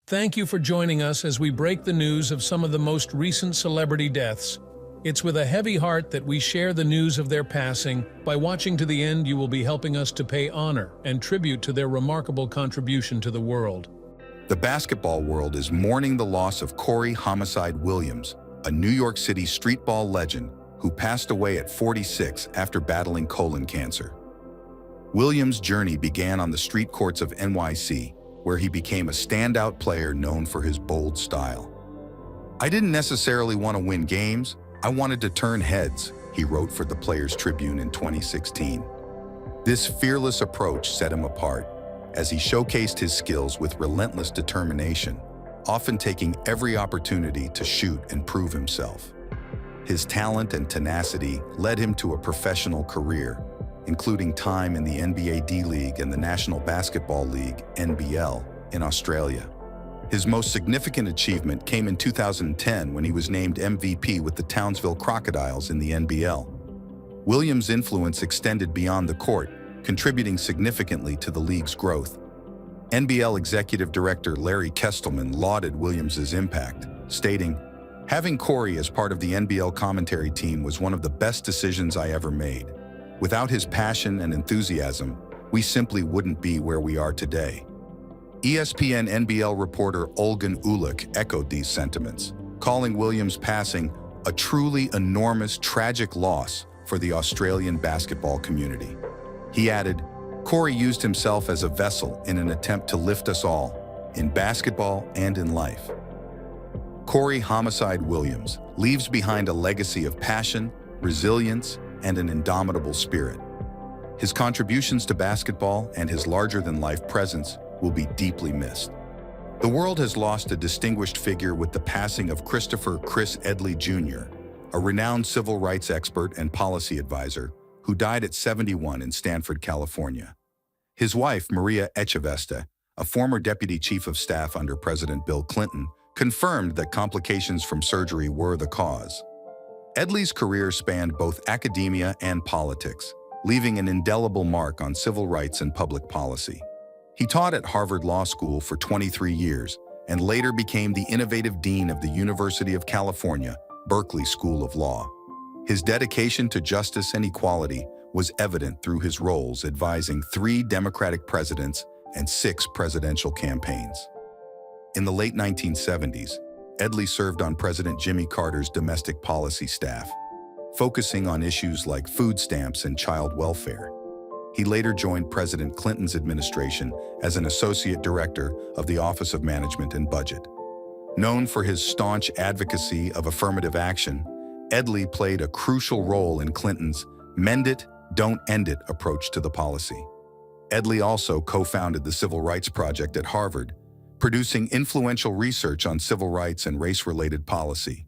Thank you for joining us as we break the news of some of the most recent celebrity deaths. It's with a heavy heart that we share the news of their passing. By watching to the end, you will be helping us to pay honor and tribute to their remarkable contribution to the world. The basketball world is mourning the loss of Homicide Williams, a New York City streetball legend who passed away at 46 after battling colon cancer. Williams' journey began on the street courts of NYC, where he became a standout player known for his bold style. "I didn't necessarily want to win games, I wanted to turn heads," he wrote for the Players Tribune in 2016. This fearless approach set him apart, as he showcased his skills with relentless determination, often taking every opportunity to shoot and prove himself. His talent and tenacity led him to a professional career, including time in the NBA D-League and the National Basketball League, NBL, in Australia. His most significant achievement came in 2010 when he was named MVP with the Townsville Crocodiles in the NBL. Williams' influence extended beyond the court, contributing significantly to the league's growth. NBL Executive Director Larry Kestelman lauded Williams' impact, stating, "Having Corey as part of the NBL commentary team was one of the best decisions I ever made. Without his passion and enthusiasm, we simply wouldn't be where we are today." ESPN NBL reporter Olgun Ulick echoed these sentiments, calling Williams' passing a truly enormous, tragic loss for the Australian basketball community. He added, "Corey used himself as a vessel in an attempt to lift us all, in basketball and in life." Homicide Williams leaves behind a legacy of passion, resilience, and an indomitable spirit. His contributions to basketball and his larger-than-life presence will be deeply missed. The world has lost a distinguished figure with the passing of Christopher "Chris" Edley Jr., a renowned civil rights expert and policy advisor who died at 71 in Stanford, California. His wife, Maria Echevesta, a former deputy chief of staff under President Bill Clinton, confirmed that complications from surgery were the cause. Edley's career spanned both academia and politics, leaving an indelible mark on civil rights and public policy. He taught at Harvard Law School for 23 years and later became the innovative dean of the University of California, Berkeley School of Law. His dedication to justice and equality was evident through his roles advising 3 Democratic presidents and 6 presidential campaigns. In the late 1970s, Edley served on President Jimmy Carter's domestic policy staff, focusing on issues like food stamps and child welfare. He later joined President Clinton's administration as an associate director of the Office of Management and Budget. Known for his staunch advocacy of affirmative action, Edley played a crucial role in Clinton's "mend it, don't end it" approach to the policy. Edley also co-founded the Civil Rights Project at Harvard, producing influential research on civil rights and race-related policy.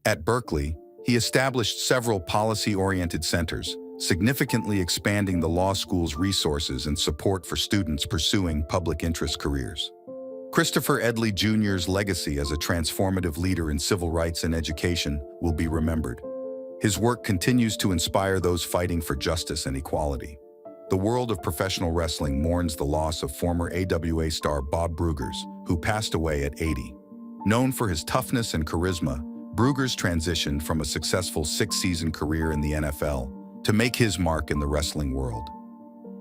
At Berkeley, he established several policy-oriented centers, significantly expanding the law school's resources and support for students pursuing public interest careers. Christopher Edley Jr.'s legacy as a transformative leader in civil rights and education will be remembered. His work continues to inspire those fighting for justice and equality. The world of professional wrestling mourns the loss of former AWA star Bob Bruegers, who passed away at 80. Known for his toughness and charisma, Bruegers transitioned from a successful 6-season career in the NFL to make his mark in the wrestling world.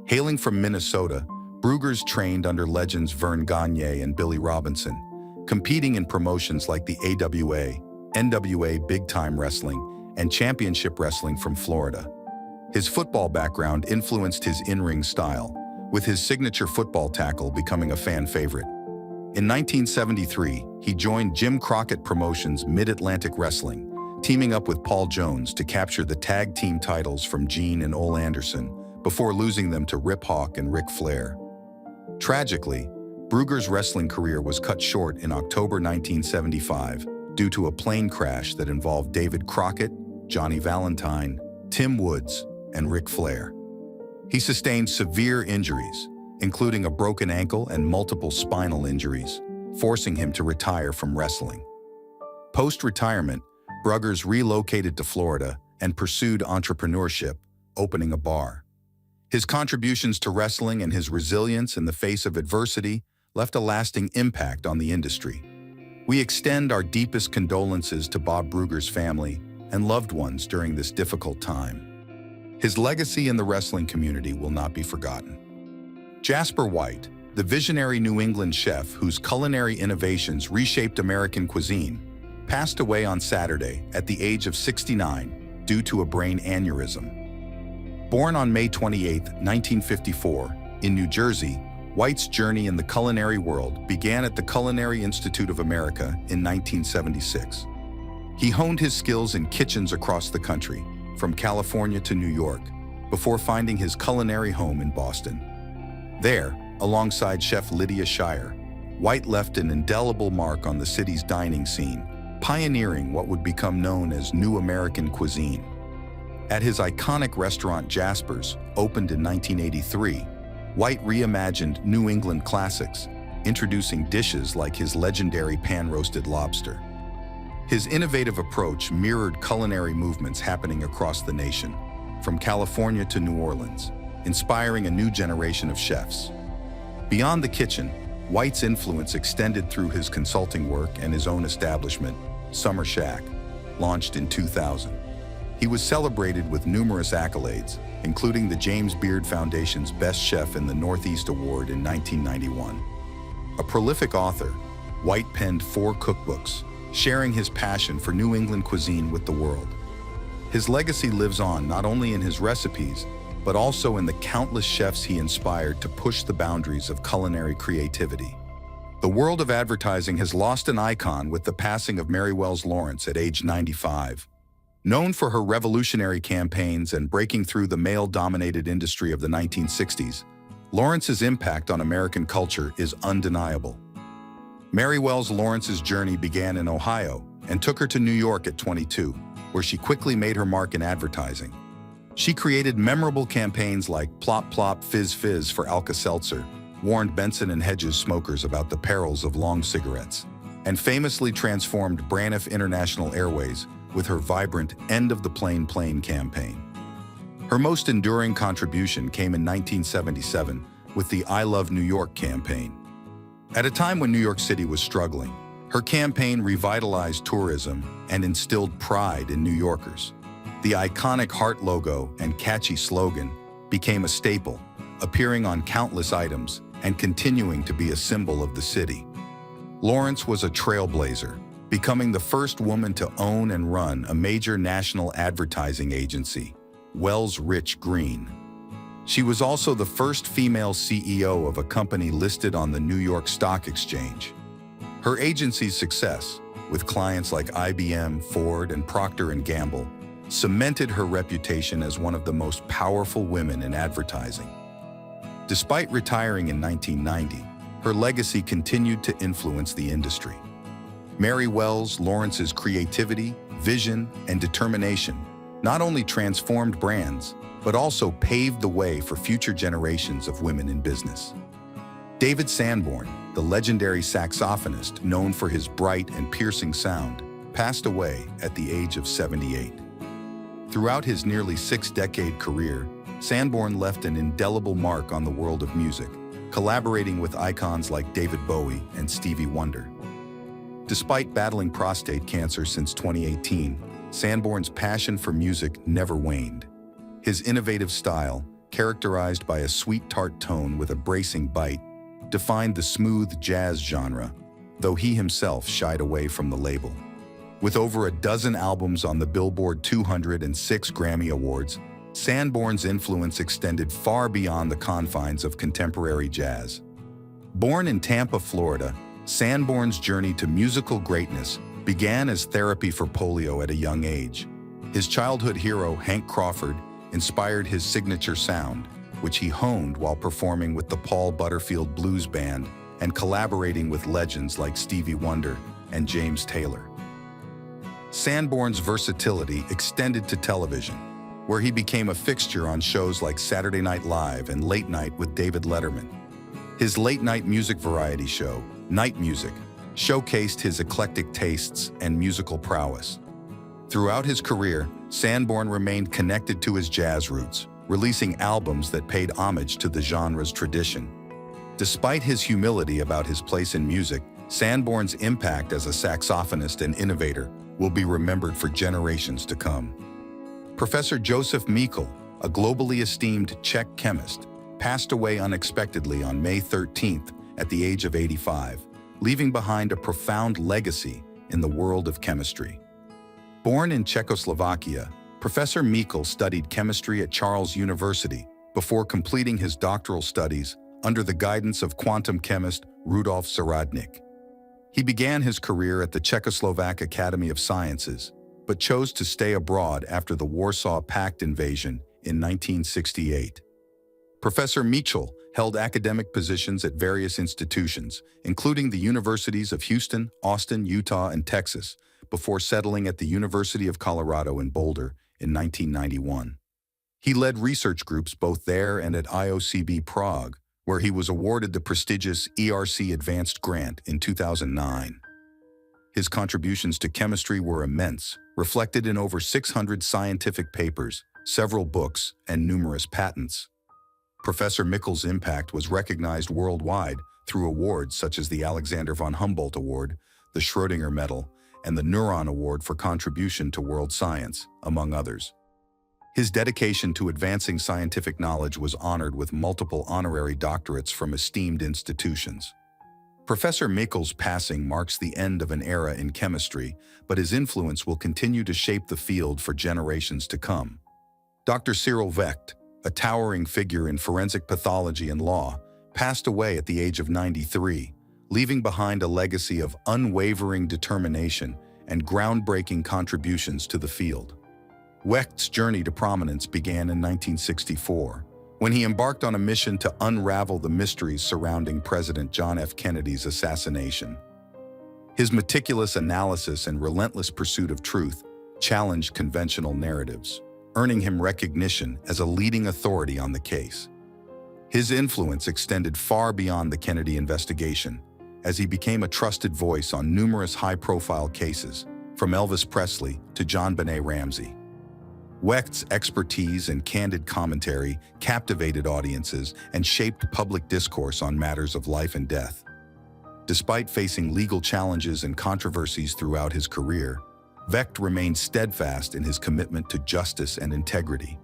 Hailing from Minnesota, Bruegers trained under legends Vern Gagne and Billy Robinson, competing in promotions like the AWA, NWA Big Time Wrestling, and Championship Wrestling from Florida. His football background influenced his in-ring style, with his signature football tackle becoming a fan favorite. In 1973, he joined Jim Crockett Promotions' Mid-Atlantic Wrestling, teaming up with Paul Jones to capture the tag team titles from Gene and Ole Anderson before losing them to Rip Hawk and Ric Flair. Tragically, Bruegers' wrestling career was cut short in October 1975 due to a plane crash that involved David Crockett, Johnny Valentine, Tim Woods, and Ric Flair. He sustained severe injuries, including a broken ankle and multiple spinal injuries, forcing him to retire from wrestling. Post-retirement, Bruegers relocated to Florida and pursued entrepreneurship, opening a bar. His contributions to wrestling and his resilience in the face of adversity left a lasting impact on the industry. We extend our deepest condolences to Bob Brugger's family and loved ones during this difficult time. His legacy in the wrestling community will not be forgotten. Jasper White, the visionary New England chef whose culinary innovations reshaped American cuisine, passed away on Saturday at the age of 69 due to a brain aneurysm. Born on May 28, 1954, in New Jersey, White's journey in the culinary world began at the Culinary Institute of America in 1976. He honed his skills in kitchens across the country, from California to New York, before finding his culinary home in Boston. There, alongside Chef Lydia Shire, White left an indelible mark on the city's dining scene, pioneering what would become known as New American cuisine. At his iconic restaurant Jasper's, opened in 1983, White reimagined New England classics, introducing dishes like his legendary pan-roasted lobster. His innovative approach mirrored culinary movements happening across the nation, from California to New Orleans, inspiring a new generation of chefs. Beyond the kitchen, White's influence extended through his consulting work and his own establishment, Summer Shack, launched in 2000. He was celebrated with numerous accolades, including the James Beard Foundation's Best Chef in the Northeast Award in 1991. A prolific author, White penned 4 cookbooks, sharing his passion for New England cuisine with the world. His legacy lives on not only in his recipes, but also in the countless chefs he inspired to push the boundaries of culinary creativity. The world of advertising has lost an icon with the passing of Mary Wells Lawrence at age 95. Known for her revolutionary campaigns and breaking through the male-dominated industry of the 1960s, Lawrence's impact on American culture is undeniable. Mary Wells Lawrence's journey began in Ohio and took her to New York at 22, where she quickly made her mark in advertising. She created memorable campaigns like Plop Plop Fizz Fizz for Alka-Seltzer, warned Benson and Hedges smokers about the perils of long cigarettes, and famously transformed Braniff International Airways with her vibrant End of the Plane Plane campaign. Her most enduring contribution came in 1977 with the I Love New York campaign. At a time when New York City was struggling, her campaign revitalized tourism and instilled pride in New Yorkers. The iconic heart logo and catchy slogan became a staple, appearing on countless items and continuing to be a symbol of the city. Lawrence was a trailblazer, becoming the first woman to own and run a major national advertising agency, Wells Rich Green. She was also the first female CEO of a company listed on the New York Stock Exchange. Her agency's success, with clients like IBM, Ford, and Procter & Gamble, cemented her reputation as one of the most powerful women in advertising. Despite retiring in 1990, her legacy continued to influence the industry. Mary Wells Lawrence's creativity, vision, and determination not only transformed brands, but also paved the way for future generations of women in business. David Sanborn, the legendary saxophonist known for his bright and piercing sound, passed away at the age of 78. Throughout his nearly 6-decade career, Sanborn left an indelible mark on the world of music, collaborating with icons like David Bowie and Stevie Wonder. Despite battling prostate cancer since 2018, Sanborn's passion for music never waned. His innovative style, characterized by a sweet tart tone with a bracing bite, defined the smooth jazz genre, though he himself shied away from the label. With over a dozen albums on the Billboard 200 and 6 Grammy Awards, Sanborn's influence extended far beyond the confines of contemporary jazz. Born in Tampa, Florida, Sanborn's journey to musical greatness began as therapy for polio at a young age. His childhood hero, Hank Crawford, inspired his signature sound, which he honed while performing with the Paul Butterfield Blues Band and collaborating with legends like Stevie Wonder and James Taylor. Sanborn's versatility extended to television, where he became a fixture on shows like Saturday Night Live and Late Night with David Letterman. His late-night music variety show, Night Music, showcased his eclectic tastes and musical prowess. Throughout his career, Sanborn remained connected to his jazz roots, releasing albums that paid homage to the genre's tradition. Despite his humility about his place in music, Sanborn's impact as a saxophonist and innovator will be remembered for generations to come. Professor Joseph Michl, a globally esteemed Czech chemist, passed away unexpectedly on May 13th at the age of 85, leaving behind a profound legacy in the world of chemistry. Born in Czechoslovakia, Professor Michl studied chemistry at Charles University before completing his doctoral studies under the guidance of quantum chemist Rudolf Seradnik. He began his career at the Czechoslovak Academy of Sciences, but chose to stay abroad after the Warsaw Pact invasion in 1968. Professor Michl held academic positions at various institutions, including the universities of Houston, Austin, Utah, and Texas, before settling at the University of Colorado in Boulder in 1991. He led research groups both there and at IOCB Prague, where he was awarded the prestigious ERC Advanced Grant in 2009. His contributions to chemistry were immense, reflected in over 600 scientific papers, several books, and numerous patents. Professor Michl's impact was recognized worldwide through awards such as the Alexander von Humboldt Award, the Schrödinger Medal, and the Neuron Award for contribution to world science, among others. His dedication to advancing scientific knowledge was honored with multiple honorary doctorates from esteemed institutions. Professor Michl's passing marks the end of an era in chemistry, but his influence will continue to shape the field for generations to come. Dr. Sirel Williams, a towering figure in forensic pathology and law, passed away at the age of 93, leaving behind a legacy of unwavering determination and groundbreaking contributions to the field. Williams' journey to prominence began in 1964, when he embarked on a mission to unravel the mysteries surrounding President John F. Kennedy's assassination. His meticulous analysis and relentless pursuit of truth challenged conventional narratives, earning him recognition as a leading authority on the case. His influence extended far beyond the Kennedy investigation, as he became a trusted voice on numerous high-profile cases, from Elvis Presley to JonBenet Ramsey. Williams' expertise and candid commentary captivated audiences and shaped public discourse on matters of life and death. Despite facing legal challenges and controversies throughout his career, Williams remained steadfast in his commitment to justice and integrity.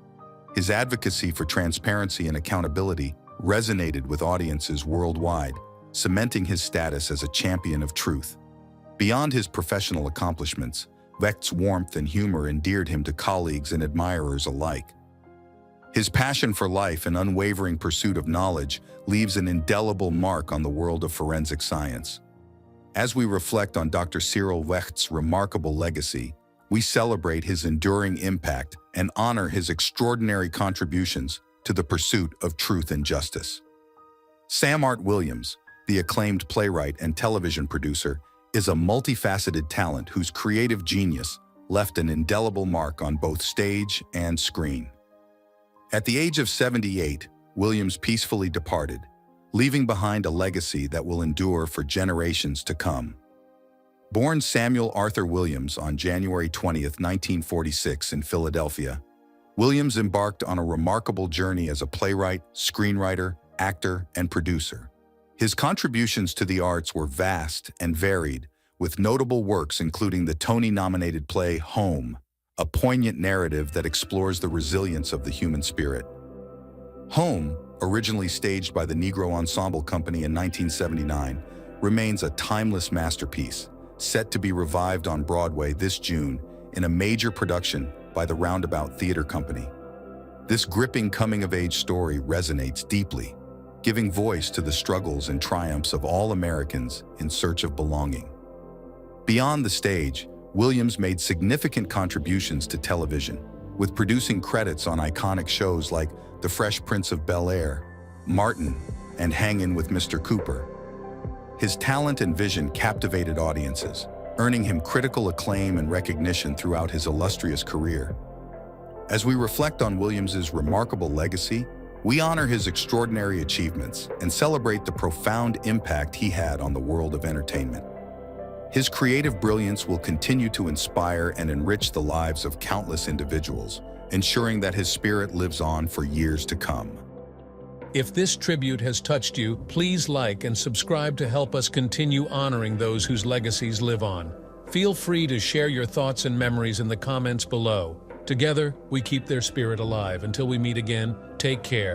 His advocacy for transparency and accountability resonated with audiences worldwide, cementing his status as a champion of truth. Beyond his professional accomplishments, Williams' warmth and humor endeared him to colleagues and admirers alike. His passion for life and unwavering pursuit of knowledge leaves an indelible mark on the world of forensic science. As we reflect on Dr. Sirel Williams' remarkable legacy, we celebrate his enduring impact and honor his extraordinary contributions to the pursuit of truth and justice. Sirel Williams, the acclaimed playwright and television producer, is a multifaceted talent whose creative genius left an indelible mark on both stage and screen. At the age of 78, Williams peacefully departed, leaving behind a legacy that will endure for generations to come. Born Samuel Arthur Williams on January 20, 1946 in Philadelphia, Williams embarked on a remarkable journey as a playwright, screenwriter, actor, and producer. His contributions to the arts were vast and varied, with notable works including the Tony-nominated play Home, a poignant narrative that explores the resilience of the human spirit. Home, originally staged by the Negro Ensemble Company in 1979, remains a timeless masterpiece, set to be revived on Broadway this June in a major production by the Roundabout Theater Company. This gripping coming-of-age story resonates deeply, giving voice to the struggles and triumphs of all Americans in search of belonging. Beyond the stage, Williams made significant contributions to television, with producing credits on iconic shows like The Fresh Prince of Bel-Air, Martin, and Hangin' with Mr. Cooper. His talent and vision captivated audiences, earning him critical acclaim and recognition throughout his illustrious career. As we reflect on Williams's remarkable legacy, we honor his extraordinary achievements and celebrate the profound impact he had on the world of entertainment. His creative brilliance will continue to inspire and enrich the lives of countless individuals, ensuring that his spirit lives on for years to come. If this tribute has touched you, please like and subscribe to help us continue honoring those whose legacies live on. Feel free to share your thoughts and memories in the comments below. Together, we keep their spirit alive. Until we meet again, take care.